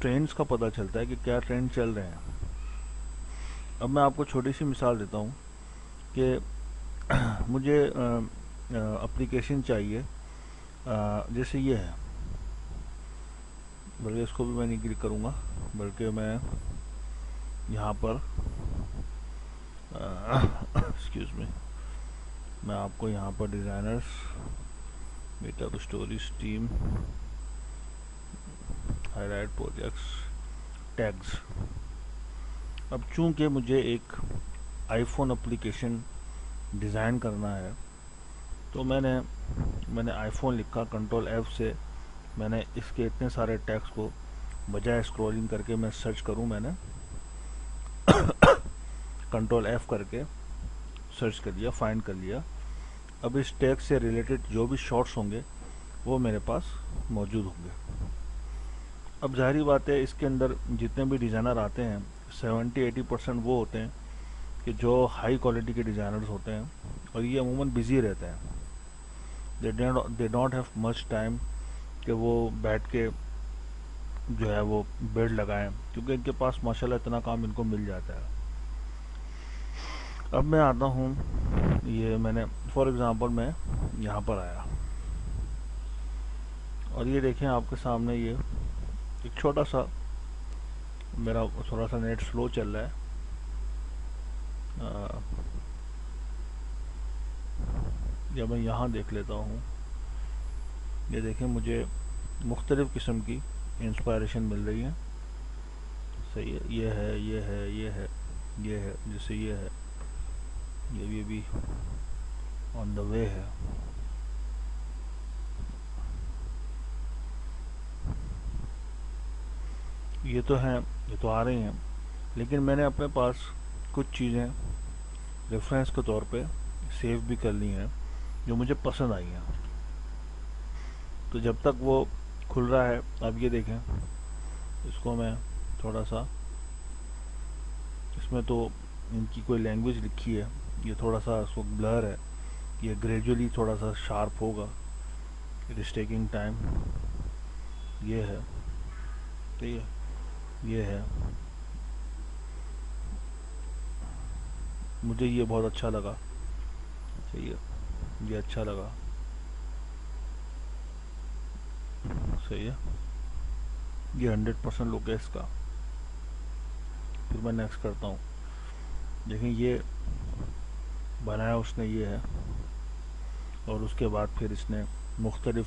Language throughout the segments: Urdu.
ٹرینڈز کا پتہ چلتا ہے کہ کیا ٹرینڈ چل رہے ہیں. اب میں آپ کو چھوٹی سی مثال دیتا ہوں کہ مجھے اپلیکیشن چاہیے جیسے یہ ہے، بلکہ اس کو بھی میں نہیں کلک کروں گا، بلکہ میں یہاں پر ایکسکیوز می، میں آپ کو یہاں پر designers meet up stories team highlight projects tags. اب چونکہ مجھے ایک آئی فون اپلیکیشن ڈیزائن کرنا ہے تو میں نے آئی فون لکھا، کنٹرول ایف سے میں نے اس کے اتنے سارے ٹیگز کو بجائے اسکرولنگ کر کے میں سرچ کروں، میں نے کنٹرول ایف کر کے سرچ کر لیا، فائنڈ کر لیا. اب اس ٹیگ سے ریلیٹڈ جو بھی شارٹس ہوں گے وہ میرے پاس موجود ہوں گے. اب ظاہری بات ہے اس کے اندر جتنے بھی ڈیزائنر آتے ہیں 70-80% وہ ہوتے ہیں کہ جو ہائی کوالٹی کے ڈیزائنرز ہوتے ہیں، اور یہ عموماً بزی رہتے ہیں. They don't have much time کہ وہ بیٹھ کے جو ہے وہ بیڈ لگائیں، کیونکہ ان کے پاس ماشاءاللہ اتنا کام ان کو مل جاتا ہے. اب میں آتا ہوں، یہ میں نے فار ایگزامپل میں یہاں پر آیا اور یہ دیکھیں آپ کے سامنے یہ ایک چھوٹا سا، میرا تھوڑا سا نیٹ سلو چل رہا ہے، یا میں یہاں دیکھ لیتا ہوں. یہ دیکھیں مجھے مختلف قسم کی انسپائریشن مل رہی ہے. صحیح ہے، یہ ہے، یہ ہے، یہ ہے، یہ ہے، جیسے یہ ہے، یہ بھی آن دا وے ہے. یہ تو ہیں، یہ تو آ رہی ہیں، لیکن میں نے اپنے پاس کچھ چیزیں ریفرنس کے طور پہ سیو بھی کر لی ہیں جو مجھے پسند آئی ہیں. تو جب تک وہ کھل رہا ہے، اب یہ دیکھیں اس کو میں تھوڑا سا، اس میں تو ان کی کوئی لینگویج لکھی ہے، یہ تھوڑا سا اس وقت بلر ہے، یہ گریجولی تھوڑا سا شارپ ہوگا. It is taking time. یہ ہے، ٹھیک ہے، یہ ہے. مجھے یہ بہت اچھا لگا، صحیح ہے، یہ اچھا لگا، صحیح ہے، یہ 100% لک ہے اس کا. پھر میں نیکسٹ کرتا ہوں. دیکھیں یہ بنایا اس نے، یہ ہے، اور اس کے بعد پھر اس نے مختلف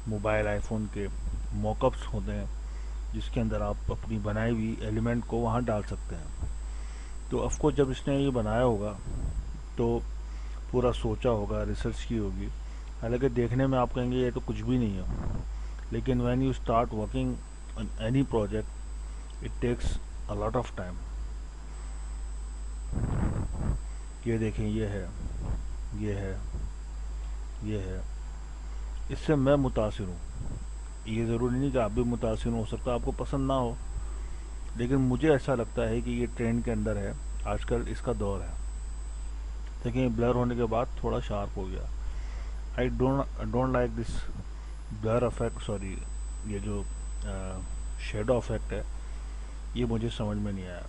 موبائل آئی فون کے موک اپس ہوتے ہیں جس کے اندر آپ اپنی بنائی ہوئی ایلیمنٹ کو وہاں ڈال سکتے ہیں. تو آف کورس جب اس نے یہ بنایا ہوگا تو پورا سوچا ہوگا، ریسرچ کی ہوگی، حالانکہ دیکھنے میں آپ کہیں گے یہ تو کچھ بھی نہیں ہے، لیکن when you start working on any project it takes a lot of time. یہ دیکھیں، یہ ہے، یہ ہے، یہ ہے. اس سے میں متاثر ہوں. یہ ضروری نہیں کہ آپ بھی متاثر ہوں، ہو سکتا ہے آپ کو پسند نہ ہو، لیکن مجھے ایسا لگتا ہے کہ یہ ٹرینڈ کے اندر ہے، آج کل اس کا دور ہے. دیکھیں بلر ہونے کے بعد تھوڑا شارپ ہو گیا. I don't like this blur effect, sorry, یہ جو شیڈو افیکٹ ہے یہ مجھے سمجھ میں نہیں آیا.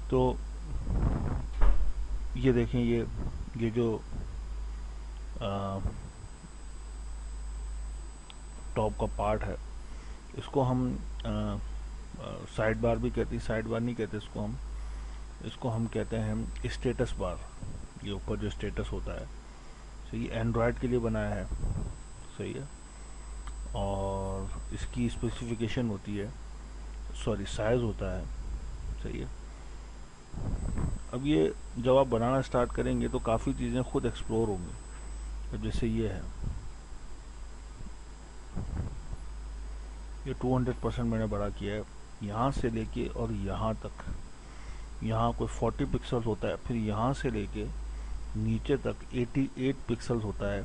تو یہ دیکھیں، یہ جو ٹاپ کا پارٹ ہے اس کو ہم سائڈ بار بھی کہتے ہیں، سائڈ بار نہیں کہتے اس کو ہم کہتے ہیں اسٹیٹس بار. یہ اوپر جو اسٹیٹس ہوتا ہے، صحیح، اینڈرائڈ کے لیے بنایا ہے، صحیح ہے، اور اس کی اسپیسیفکیشن ہوتی ہے، سوری سائز ہوتا ہے، صحیح ہے. اب یہ جب آپ بنانا اسٹارٹ کریں گے تو کافی چیزیں خود ایکسپلور ہوں گی. اب جیسے یہ ہے، یہ 200% میں نے بڑا کیا ہے، یہاں سے لے کے اور یہاں تک، یہاں کوئی 40 پکسلز ہوتا ہے، پھر یہاں سے لے کے نیچے تک 88 پکسلز ہوتا ہے.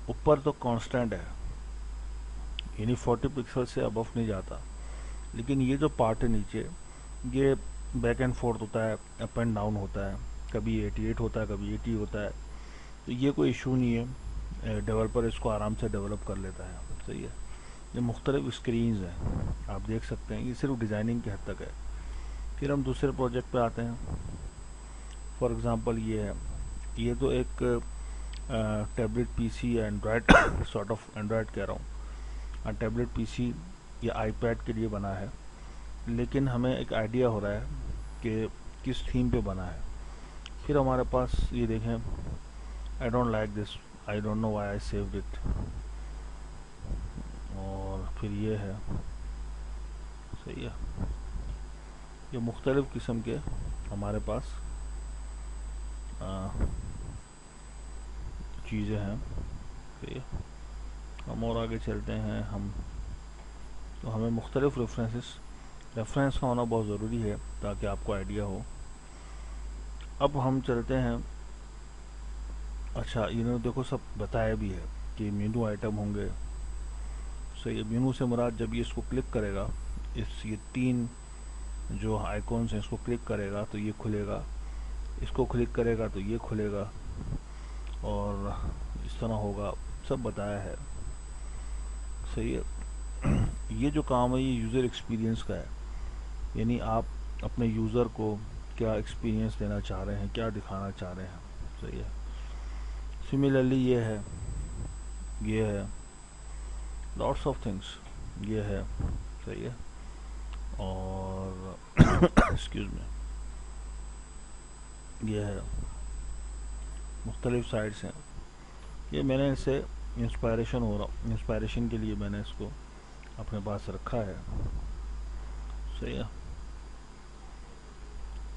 اوپر تو کانسٹنٹ ہے، یعنی 40 پکسل سے ابو نہیں جاتا، لیکن یہ جو پارٹ ہے نیچے یہ بیک اینڈ فورتھ ہوتا ہے، اپ اینڈ ڈاؤن ہوتا ہے، کبھی 88 ہوتا ہے، کبھی 80 ہوتا ہے. تو یہ کوئی ایشو نہیں ہے، ڈیولپر اس کو آرام سے ڈیولپ کر لیتا ہے، صحیح ہے. یہ مختلف اسکرینز ہیں، آپ دیکھ سکتے ہیں، یہ صرف ڈیزائننگ کی حد تک ہے۔ پھر ہم دوسرے پروجیکٹ پہ آتے ہیں۔ فار ایگزامپل یہ ہے، یہ تو ایک ٹیبلٹ پی سی یا اینڈرائڈ سارٹ آف اینڈرائڈ کہہ رہا ہوں، ٹیبلٹ پی سی یا آئی پیڈ کے لیے بنا ہے، لیکن ہمیں ایک آئیڈیا ہو رہا ہے کہ کس تھیم پہ بنا ہے۔ پھر ہمارے پاس یہ دیکھیں، I don't like this, I don't know why I saved it, اور پھر یہ ہے، صحیح ہے، یہ مختلف قسم کے ہمارے پاس چیزیں ہیں۔ صحیح ہے، ہم اور آگے چلتے ہیں، تو ہمیں مختلف ریفرنس کا ہونا بہت ضروری ہے تاکہ آپ کو آئیڈیا ہو۔ اب ہم چلتے ہیں، اچھا انہوں نے دیکھو سب بتایا بھی ہے کہ مینو آئٹم ہوں گے۔ صحیح ہے، مینو سے مراد جب یہ اس کو کلک کرے گا، یہ 3 جو آئیکونس ہیں اس کو کلک کرے گا تو یہ کھلے گا، اس کو کلک کرے گا تو یہ کھلے گا، اور اس طرح ہوگا، سب بتایا ہے۔ صحیح ہے، یہ جو کام ہے یہ یوزر ایکسپیرینس کا ہے، یعنی آپ اپنے یوزر کو کیا ایکسپیرینس دینا چاہ رہے ہیں، کیا دکھانا چاہ رہے ہیں۔ صحیح ہے، سملرلی یہ ہے لاٹس آف تھنگس، یہ ہے، صحیح ہے، اور ایکسکیوز می، یہ ہے، مختلف سائٹس ہیں، یہ میں نے اس سے انسپائریشن کے لیے میں نے اس کو اپنے پاس رکھا ہے۔ صحیح ہے،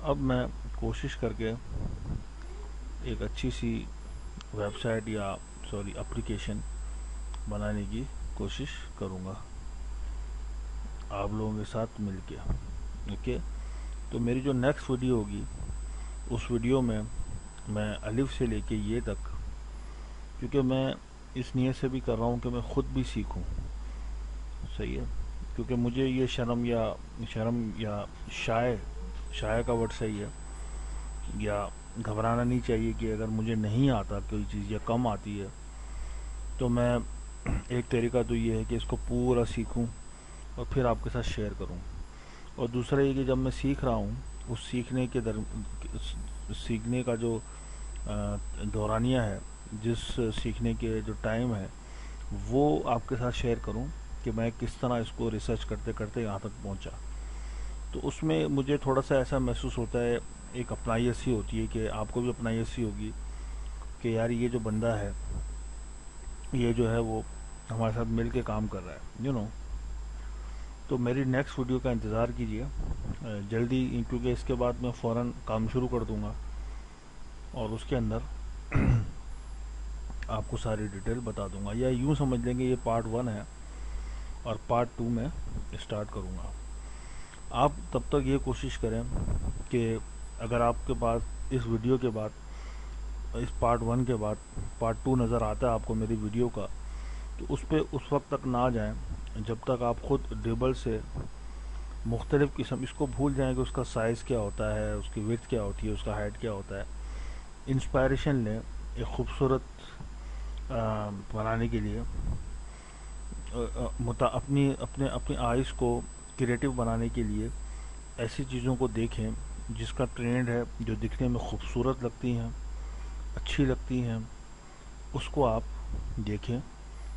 اب میں کوشش کر کے ایک اچھی سی ویب سائٹ یا اپلیکیشن بنانے کی کوشش کروں گا آپ لوگوں کے ساتھ مل کے، اوکے۔ تو میری جو نیکسٹ ویڈیو ہوگی، اس ویڈیو میں الف سے لے کے یہ تک، کیونکہ میں اس نیت سے بھی کر رہا ہوں کہ میں خود بھی سیکھوں، صحیح ہے، کیونکہ مجھے یہ شرم یا شائع کا ورڈ صحیح ہے، یا گھبرانا نہیں چاہیے کہ اگر مجھے نہیں آتا کوئی چیز یا کم آتی ہے تو میں ایک طریقہ تو یہ ہے کہ اس کو پورا سیکھوں اور پھر آپ کے ساتھ شیئر کروں، اور دوسرا یہ کہ جب میں سیکھ رہا ہوں اس سیکھنے کا جو دورانیہ ہے، جس سیکھنے کے جو ٹائم ہے، وہ آپ کے ساتھ شیئر کروں کہ میں کس طرح اس کو ریسرچ کرتے کرتے یہاں تک پہنچا۔ تو اس میں مجھے تھوڑا سا ایسا محسوس ہوتا ہے، ایک اپنائیت سی ہوتی ہے کہ آپ کو بھی اپنائیت سی ہوگی کہ یار یہ جو بندہ ہے، یہ جو ہے وہ ہمارے ساتھ مل کے کام کر رہا ہے، تو میری نیکسٹ ویڈیو کا انتظار کیجیے جلدی، کیونکہ اس کے بعد میں فوراً کام شروع کر دوں گا، اور اس کے اندر آپ کو ساری ڈیٹیل بتا دوں گا، یا یوں سمجھ لیں گے یہ پارٹ 1 ہے اور پارٹ 2 میں اسٹارٹ کروں گا۔ آپ تب تک یہ کوشش کریں کہ اگر آپ کے پاس اس ویڈیو کے بعد، اس پارٹ 1 کے بعد پارٹ 2 نظر آتا ہے آپ کو میری ویڈیو کا، تو اس پہ اس وقت تک نہ جائیں جب تک آپ خود ڈیبل سے مختلف قسم، اس کو بھول جائیں کہ اس کا سائز کیا ہوتا ہے، اس کی وڈتھ کیا ہوتی ہے، اس کا ہائٹ کیا ہوتا ہے۔ انسپائریشن لیں ایک خوبصورت بنانے کے لیے، اپنی آئیز کو کریٹو بنانے کے لیے ایسی چیزوں کو دیکھیں جس کا ٹرینڈ ہے، جو دکھنے میں خوبصورت لگتی ہیں، اچھی لگتی ہیں، اس کو آپ دیکھیں،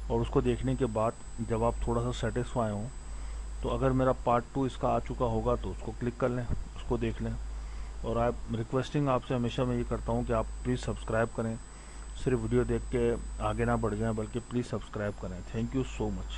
اور اس کو دیکھنے کے بعد جب آپ تھوڑا سا سیٹسفائی ہوں تو اگر میرا پارٹ 2 اس کا آ چکا ہوگا تو اس کو کلک کر لیں، اس کو دیکھ لیں، اور ریکویسٹنگ آپ سے ہمیشہ میں یہ کرتا ہوں کہ آپ پلیز سبسکرائب کریں، صرف ویڈیو دیکھ کے آگے نہ بڑھ جائیں بلکہ پلیز سبسکرائب کریں۔ Thank you so much.